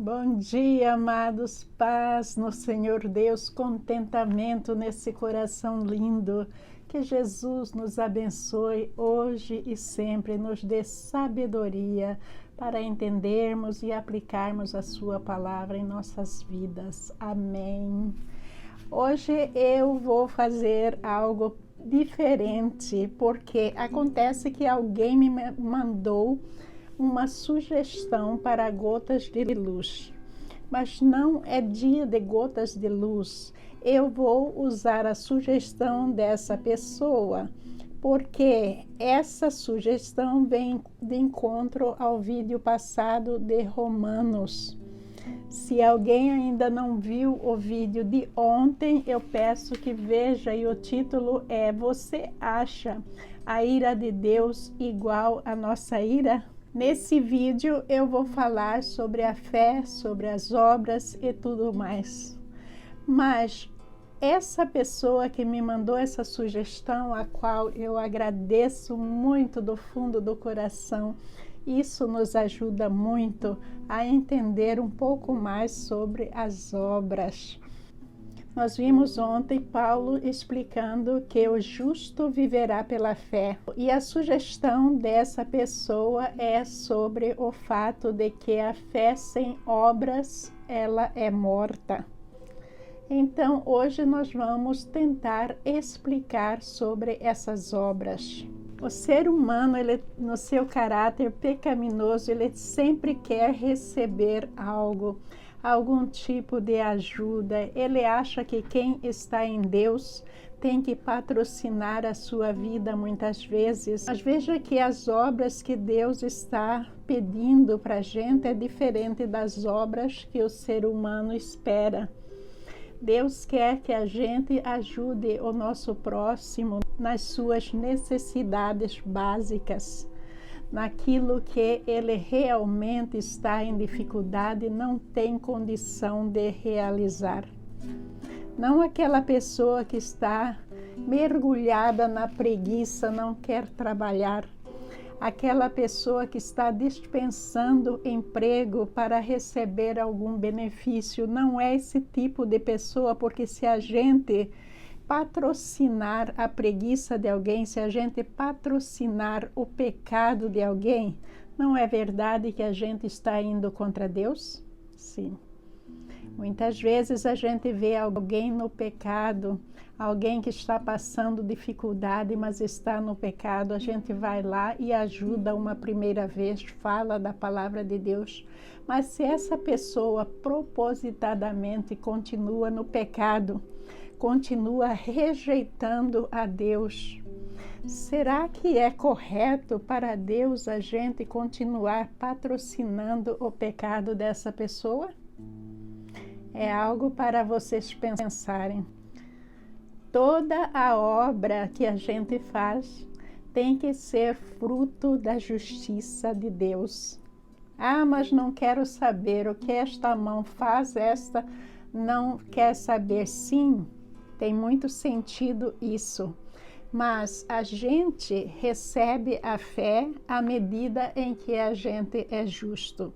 Bom dia, amados, paz no Senhor Deus, contentamento nesse coração lindo. Que Jesus nos abençoe hoje e sempre, nos dê sabedoria para entendermos e aplicarmos a sua palavra em nossas vidas. Amém. Hoje eu vou fazer algo diferente, porque acontece que alguém me mandou uma sugestão para gotas de luz, mas não é dia de gotas de luz. Eu vou usar a sugestão dessa pessoa, porque essa sugestão vem de encontro ao vídeo passado de Romanos. Se alguém ainda não viu o vídeo de ontem, eu peço que veja, e o título é: Você acha a ira de Deus igual à nossa ira? Nesse vídeo eu vou falar sobre a fé, sobre as obras e tudo mais. Mas essa pessoa que me mandou essa sugestão, a qual eu agradeço muito do fundo do coração, isso nos ajuda muito a entender um pouco mais sobre as obras. Nós vimos ontem Paulo explicando que o justo viverá pela fé. E a sugestão dessa pessoa é sobre o fato de que a fé sem obras, ela é morta. Então, hoje nós vamos tentar explicar sobre essas obras. O ser humano, ele, no seu caráter pecaminoso, ele sempre quer receber algo, algum tipo de ajuda. Ele acha que quem está em Deus tem que patrocinar a sua vida muitas vezes. Mas veja que as obras que Deus está pedindo para a gente é diferente das obras que o ser humano espera. Deus quer que a gente ajude o nosso próximo nas suas necessidades básicas, naquilo que ele realmente está em dificuldade e não tem condição de realizar. Não aquela pessoa que está mergulhada na preguiça, não quer trabalhar. Aquela pessoa que está dispensando emprego para receber algum benefício. Não é esse tipo de pessoa, porque se a gente patrocinar a preguiça de alguém, se a gente patrocinar o pecado de alguém, não é verdade que a gente está indo contra Deus? Sim. Muitas vezes a gente vê alguém no pecado, alguém que está passando dificuldade, mas está no pecado, a gente vai lá e ajuda uma primeira vez, fala da palavra de Deus. Mas se essa pessoa propositadamente continua no pecado, continua rejeitando a Deus, será que é correto para Deus a gente continuar patrocinando o pecado dessa pessoa? É algo para vocês pensarem. Toda a obra que a gente faz tem que ser fruto da justiça de Deus. Ah, mas não quero saber o que esta mão faz, esta não quer saber. Sim, tem muito sentido isso. Mas a gente recebe a fé à medida em que a gente é justo.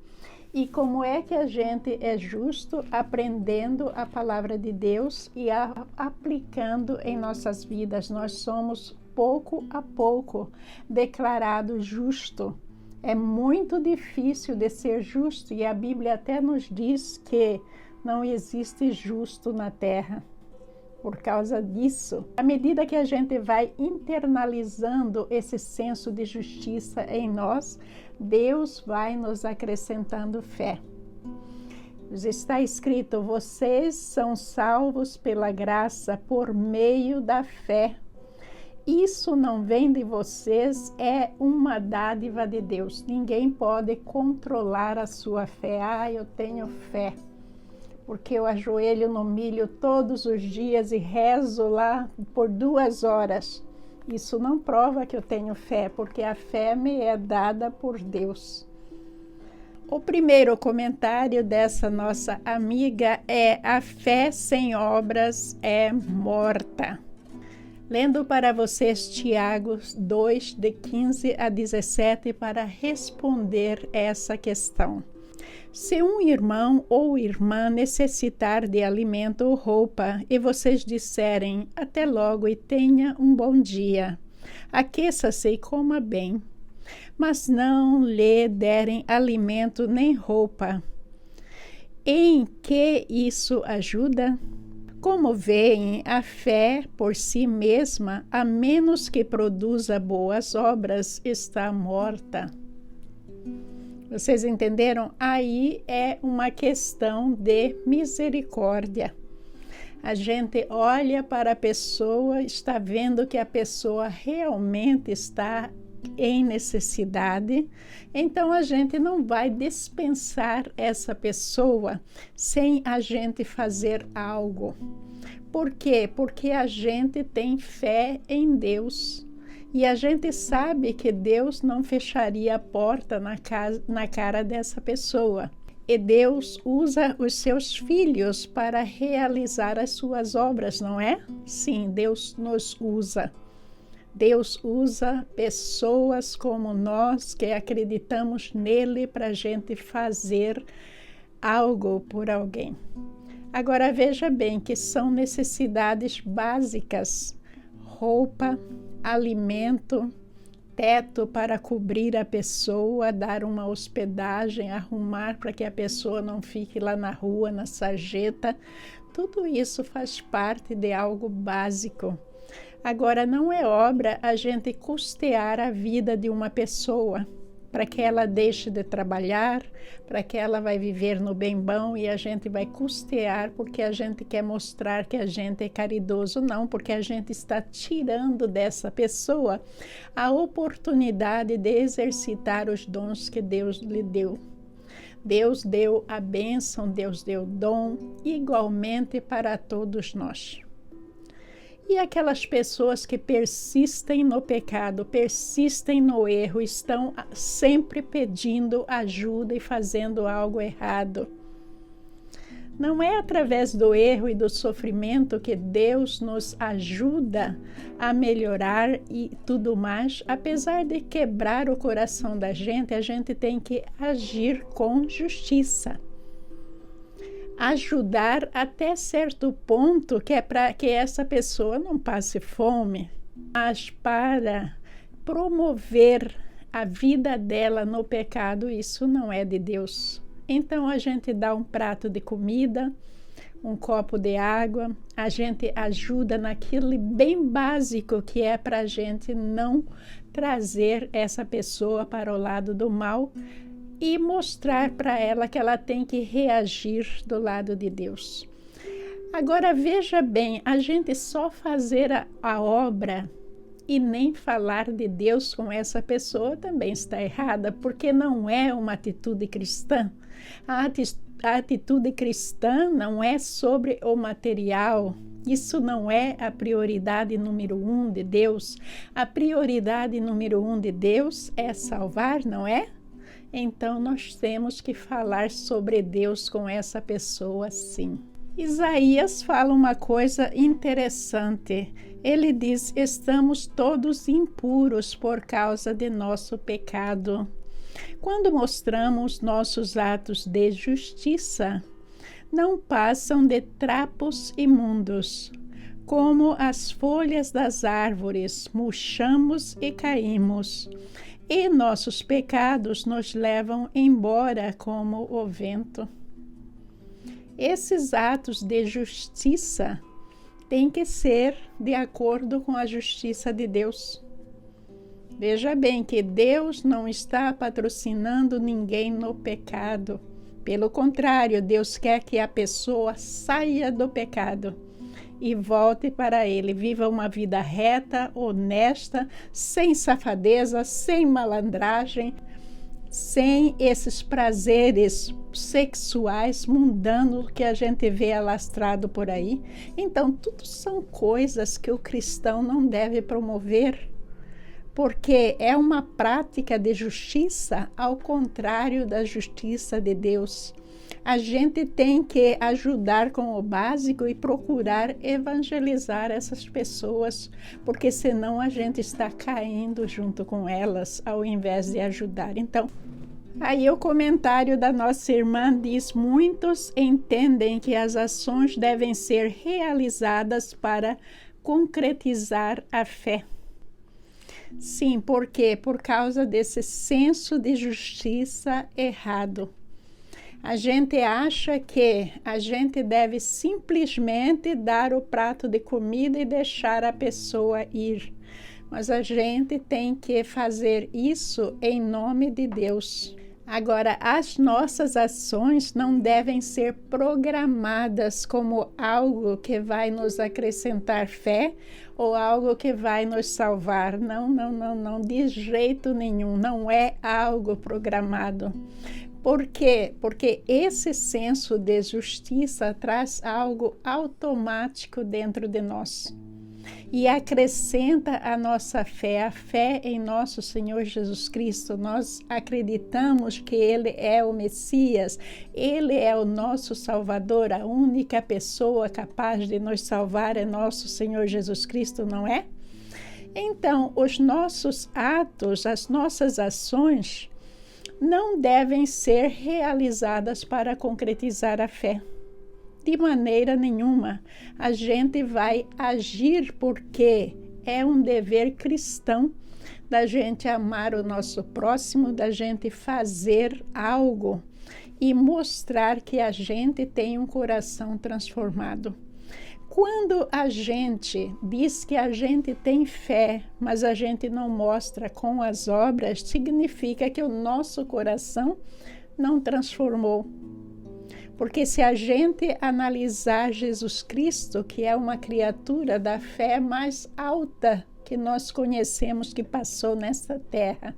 E como é que a gente é justo? Aprendendo a palavra de Deus e aplicando em nossas vidas. Nós somos pouco a pouco declarados justo. É muito difícil de ser justo e a Bíblia até nos diz que não existe justo na terra. Por causa disso, à medida que a gente vai internalizando esse senso de justiça em nós, Deus vai nos acrescentando fé. Está escrito: vocês são salvos pela graça por meio da fé. Isso não vem de vocês, é uma dádiva de Deus. Ninguém pode controlar a sua fé. Ah, eu tenho fé, porque eu ajoelho no milho todos os dias e rezo lá por 2 horas. Isso não prova que eu tenho fé, porque a fé me é dada por Deus. O primeiro comentário dessa nossa amiga é: a fé sem obras é morta. Lendo para vocês Tiago 2, de 15 a 17, para responder essa questão. Se um irmão ou irmã necessitar de alimento ou roupa, e vocês disserem até logo e tenha um bom dia, aqueça-se e coma bem, mas não lhe derem alimento nem roupa, em que isso ajuda? Como veem, a fé por si mesma, a menos que produza boas obras, está morta. Vocês entenderam? Aí é uma questão de misericórdia. A gente olha para a pessoa, está vendo que a pessoa realmente está em necessidade, então a gente não vai dispensar essa pessoa sem a gente fazer algo. Por quê? Porque a gente tem fé em Deus. E a gente sabe que Deus não fecharia a porta na cara dessa pessoa. E Deus usa os seus filhos para realizar as suas obras, não é? Sim, Deus nos usa. Deus usa pessoas como nós que acreditamos nele para a gente fazer algo por alguém. Agora veja bem que são necessidades básicas: roupa, alimento, teto para cobrir a pessoa, dar uma hospedagem, arrumar para que a pessoa não fique lá na rua, na sarjeta. Tudo isso faz parte de algo básico. Agora, não é obra a gente custear a vida de uma pessoa para que ela deixe de trabalhar, para que ela vai viver no bem bom e a gente vai custear porque a gente quer mostrar que a gente é caridoso. Não, porque a gente está tirando dessa pessoa a oportunidade de exercitar os dons que Deus lhe deu. Deus deu a bênção, Deus deu dom igualmente para todos nós. E aquelas pessoas que persistem no pecado, persistem no erro, estão sempre pedindo ajuda e fazendo algo errado. Não é através do erro e do sofrimento que Deus nos ajuda a melhorar e tudo mais. Apesar de quebrar o coração da gente, a gente tem que agir com justiça. Ajudar até certo ponto, que é para que essa pessoa não passe fome, mas para promover a vida dela no pecado, isso não é de Deus. Então a gente dá um prato de comida, um copo de água, a gente ajuda naquilo bem básico que é para a gente não trazer essa pessoa para o lado do mal, e mostrar para ela que ela tem que reagir do lado de Deus. Agora veja bem, a gente só fazer a obra e nem falar de Deus com essa pessoa também está errada, porque não é uma atitude cristã. A atitude cristã não é sobre o material. Isso não é a prioridade número 1 de Deus. A prioridade número 1 de Deus é salvar, não é? Então, nós temos que falar sobre Deus com essa pessoa, sim. Isaías fala uma coisa interessante. Ele diz: estamos todos impuros por causa de nosso pecado. Quando mostramos nossos atos de justiça, não passam de trapos imundos. Como as folhas das árvores, murchamos e caímos. E nossos pecados nos levam embora como o vento. Esses atos de justiça têm que ser de acordo com a justiça de Deus. Veja bem que Deus não está patrocinando ninguém no pecado. Pelo contrário, Deus quer que a pessoa saia do pecado e volte para Ele, viva uma vida reta, honesta, sem safadeza, sem malandragem, sem esses prazeres sexuais mundanos que a gente vê alastrado por aí. Então, tudo são coisas que o cristão não deve promover, porque é uma prática de justiça ao contrário da justiça de Deus. A gente tem que ajudar com o básico e procurar evangelizar essas pessoas, porque senão a gente está caindo junto com elas, ao invés de ajudar. Então, Aí o comentário da nossa irmã diz: muitos entendem que as ações devem ser realizadas para concretizar a fé. Sim, por quê? Por causa desse senso de justiça errado. A gente acha que a gente deve simplesmente dar o prato de comida e deixar a pessoa ir. Mas a gente tem que fazer isso em nome de Deus. Agora, as nossas ações não devem ser programadas como algo que vai nos acrescentar fé ou algo que vai nos salvar. Não, de jeito nenhum. Não é algo programado. Por quê? Porque esse senso de justiça traz algo automático dentro de nós e acrescenta a nossa fé, a fé em nosso Senhor Jesus Cristo. Nós acreditamos que Ele é o Messias, Ele é o nosso Salvador, a única pessoa capaz de nos salvar é nosso Senhor Jesus Cristo, não é? Então, os nossos atos, as nossas ações não devem ser realizadas para concretizar a fé. De maneira nenhuma. A gente vai agir porque é um dever cristão da gente amar o nosso próximo, da gente fazer algo e mostrar que a gente tem um coração transformado. Quando a gente diz que a gente tem fé, mas a gente não mostra com as obras, significa que o nosso coração não transformou. Porque se a gente analisar Jesus Cristo, que é uma criatura da fé mais alta que nós conhecemos, que passou nesta terra,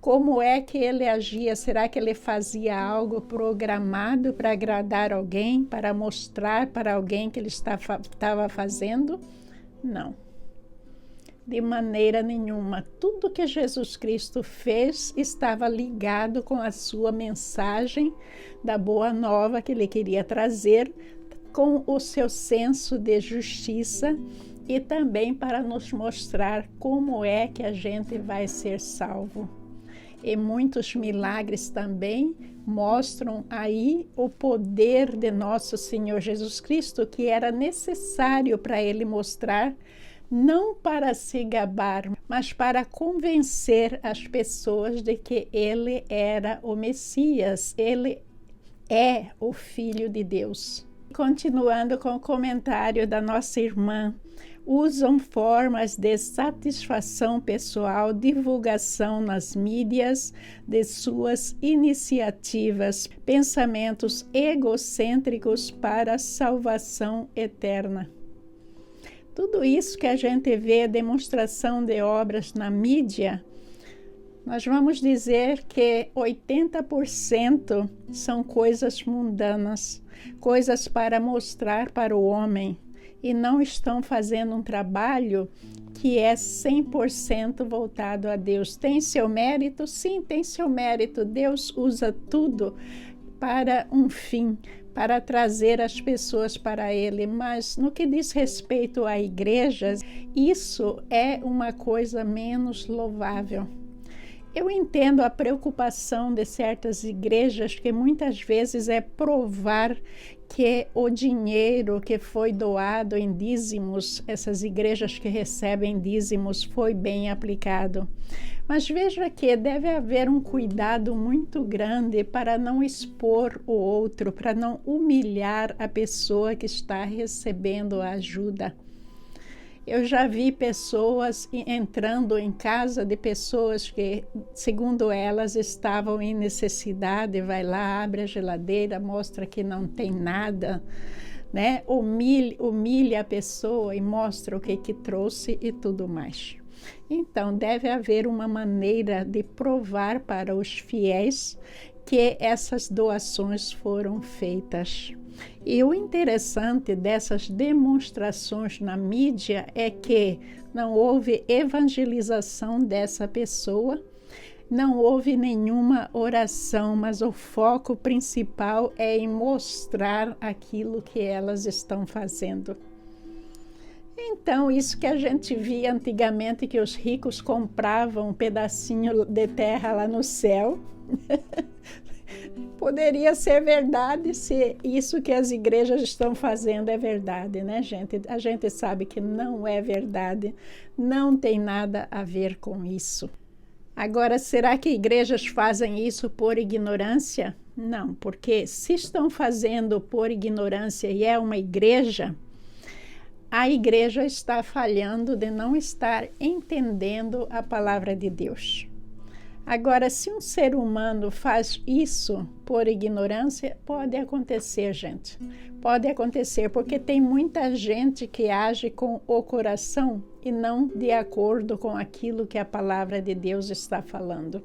como é que ele agia? Será que ele fazia algo programado para agradar alguém, para mostrar para alguém que ele estava fazendo? Não. De maneira nenhuma. Tudo que Jesus Cristo fez estava ligado com a sua mensagem da boa nova que ele queria trazer, com o seu senso de justiça e também para nos mostrar como é que a gente vai ser salvo. E muitos milagres também mostram aí o poder de nosso Senhor Jesus Cristo, que era necessário para ele mostrar, não para se gabar, mas para convencer as pessoas de que ele era o Messias, ele é o Filho de Deus. Continuando com o comentário da nossa irmã, usam formas de satisfação pessoal, divulgação nas mídias de suas iniciativas, pensamentos egocêntricos para a salvação eterna. Tudo isso que a gente vê, demonstração de obras na mídia, nós vamos dizer que 80% são coisas mundanas, coisas para mostrar para o homem, e não estão fazendo um trabalho que é 100% voltado a Deus. Tem seu mérito? Sim, tem seu mérito. Deus usa tudo para um fim, para trazer as pessoas para Ele. Mas no que diz respeito a igrejas, isso é uma coisa menos louvável. Eu entendo a preocupação de certas igrejas, que muitas vezes é provar que o dinheiro que foi doado em dízimos, essas igrejas que recebem dízimos, foi bem aplicado. Mas veja que deve haver um cuidado muito grande para não expor o outro, para não humilhar a pessoa que está recebendo a ajuda. Eu já vi pessoas entrando em casa de pessoas que, segundo elas, estavam em necessidade. Vai lá, abre a geladeira, mostra que não tem nada, né? Humilha a pessoa e mostra o que trouxe e tudo mais. Então, deve haver uma maneira de provar para os fiéis que essas doações foram feitas. E o interessante dessas demonstrações na mídia é que não houve evangelização dessa pessoa, não houve nenhuma oração, mas o foco principal é em mostrar aquilo que elas estão fazendo. Então, isso que a gente via antigamente, que os ricos compravam um pedacinho de terra lá no céu, poderia ser verdade se isso que as igrejas estão fazendo é verdade, né, gente? A gente sabe que não é verdade, não tem nada a ver com isso. Agora, será que igrejas fazem isso por ignorância? Não, porque se estão fazendo por ignorância e é uma igreja, a igreja está falhando de não estar entendendo a palavra de Deus. Agora, se um ser humano faz isso por ignorância, pode acontecer, gente. Pode acontecer, porque tem muita gente que age com o coração e não de acordo com aquilo que a palavra de Deus está falando.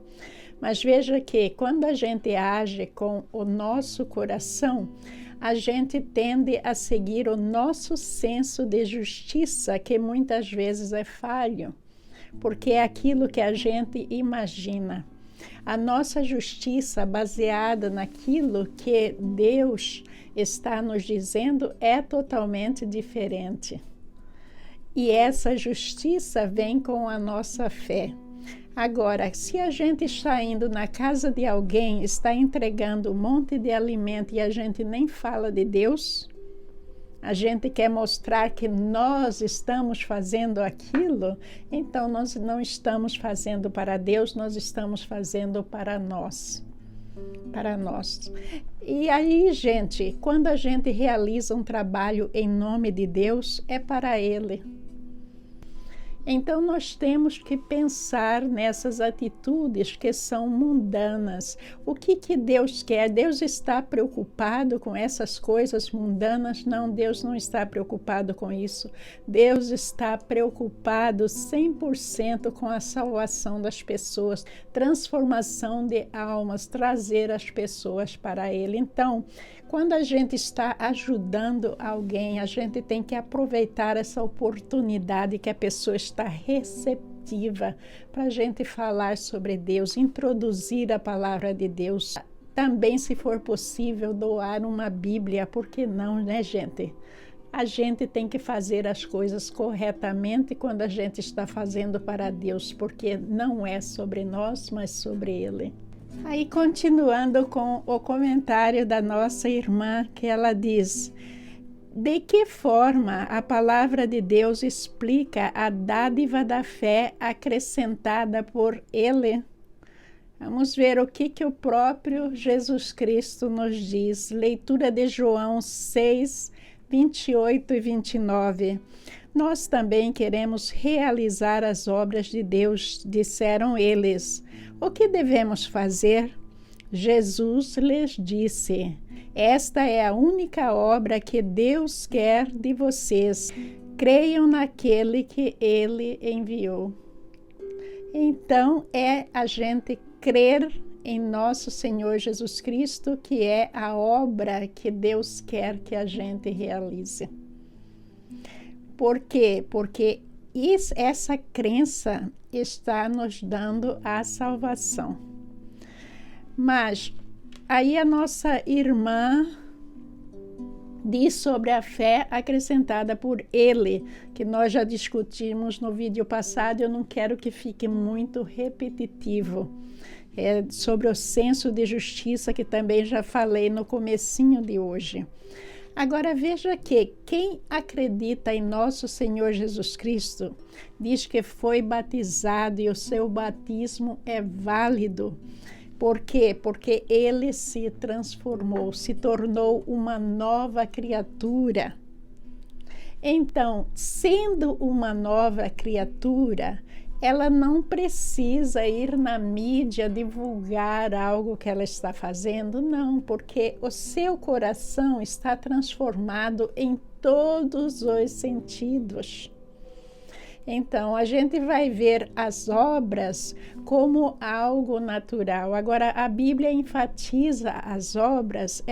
Mas veja que quando a gente age com o nosso coração, a gente tende a seguir o nosso senso de justiça, que muitas vezes é falho, porque é aquilo que a gente imagina. A nossa justiça, baseada naquilo que Deus está nos dizendo, é totalmente diferente. E essa justiça vem com a nossa fé. Agora, se a gente está indo na casa de alguém, está entregando um monte de alimento e a gente nem fala de Deus, a gente quer mostrar que nós estamos fazendo aquilo, então nós não estamos fazendo para Deus, nós estamos fazendo para nós. Para nós. E aí, gente, quando a gente realiza um trabalho em nome de Deus, é para Ele. Então, nós temos que pensar nessas atitudes que são mundanas. O que Deus quer? Deus está preocupado com essas coisas mundanas? Não, Deus não está preocupado com isso. Deus está preocupado 100% com a salvação das pessoas, transformação de almas, trazer as pessoas para Ele. Então, quando a gente está ajudando alguém, a gente tem que aproveitar essa oportunidade que a pessoa está receptiva para a gente falar sobre Deus, introduzir a palavra de Deus. Também, se for possível, doar uma Bíblia, por que não, né, gente? A gente tem que fazer as coisas corretamente quando a gente está fazendo para Deus, porque não é sobre nós, mas sobre Ele. Aí, continuando com o comentário da nossa irmã, que ela diz: de que forma a palavra de Deus explica a dádiva da fé acrescentada por Ele? Vamos ver o que o próprio Jesus Cristo nos diz. Leitura de João 6, 28 e 29. Nós também queremos realizar as obras de Deus, disseram eles. O que devemos fazer? Jesus lhes disse: esta é a única obra que Deus quer de vocês. Creiam naquele que Ele enviou. Então, é a gente crer em nosso Senhor Jesus Cristo, que é a obra que Deus quer que a gente realize. Por quê? Porque essa crença está nos dando a salvação. Mas aí a nossa irmã diz sobre a fé acrescentada por Ele, que nós já discutimos no vídeo passado, eu não quero que fique muito repetitivo. É sobre o senso de justiça, que também já falei no comecinho de hoje. Agora veja que quem acredita em nosso Senhor Jesus Cristo diz que foi batizado e o seu batismo é válido. Por quê? Porque ele se transformou, se tornou uma nova criatura. Então, sendo uma nova criatura, ela não precisa ir na mídia divulgar algo que ela está fazendo, não, porque o seu coração está transformado em todos os sentidos. Então, a gente vai ver as obras como algo natural. Agora, a Bíblia enfatiza as obras,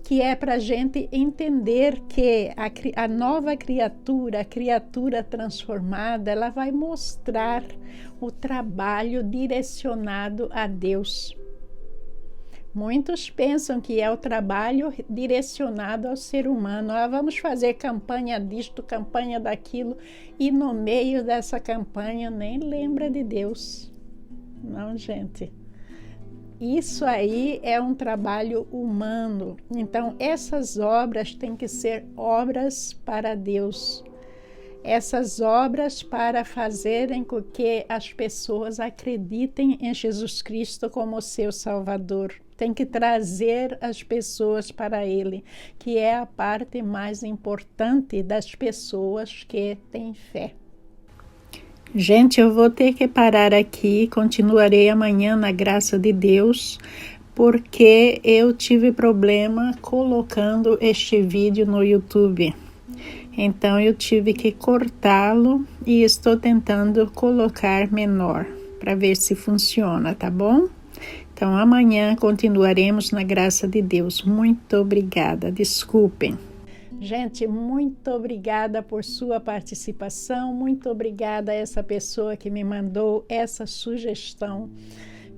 que é para a gente entender que a nova criatura, a criatura transformada, ela vai mostrar o trabalho direcionado a Deus. Muitos pensam que é o trabalho direcionado ao ser humano. Vamos fazer campanha disto, campanha daquilo, e no meio dessa campanha nem lembra de Deus. Não, gente. Isso aí é um trabalho humano. Então, essas obras têm que ser obras para Deus. Essas obras para fazerem com que as pessoas acreditem em Jesus Cristo como seu Salvador. Tem que trazer as pessoas para Ele, que é a parte mais importante das pessoas que têm fé. Gente, eu vou ter que parar aqui, continuarei amanhã na graça de Deus, porque eu tive problema colocando este vídeo no YouTube. Então eu tive que cortá-lo e estou tentando colocar menor para ver se funciona, tá bom? Então amanhã continuaremos na graça de Deus. Muito obrigada, desculpem. Gente, muito obrigada por sua participação, muito obrigada a essa pessoa que me mandou essa sugestão,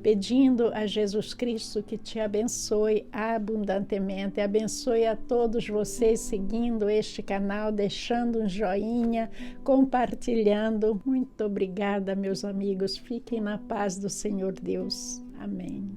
pedindo a Jesus Cristo que te abençoe abundantemente, abençoe a todos vocês seguindo este canal, deixando um joinha, compartilhando. Muito obrigada, meus amigos, fiquem na paz do Senhor Deus. Amém.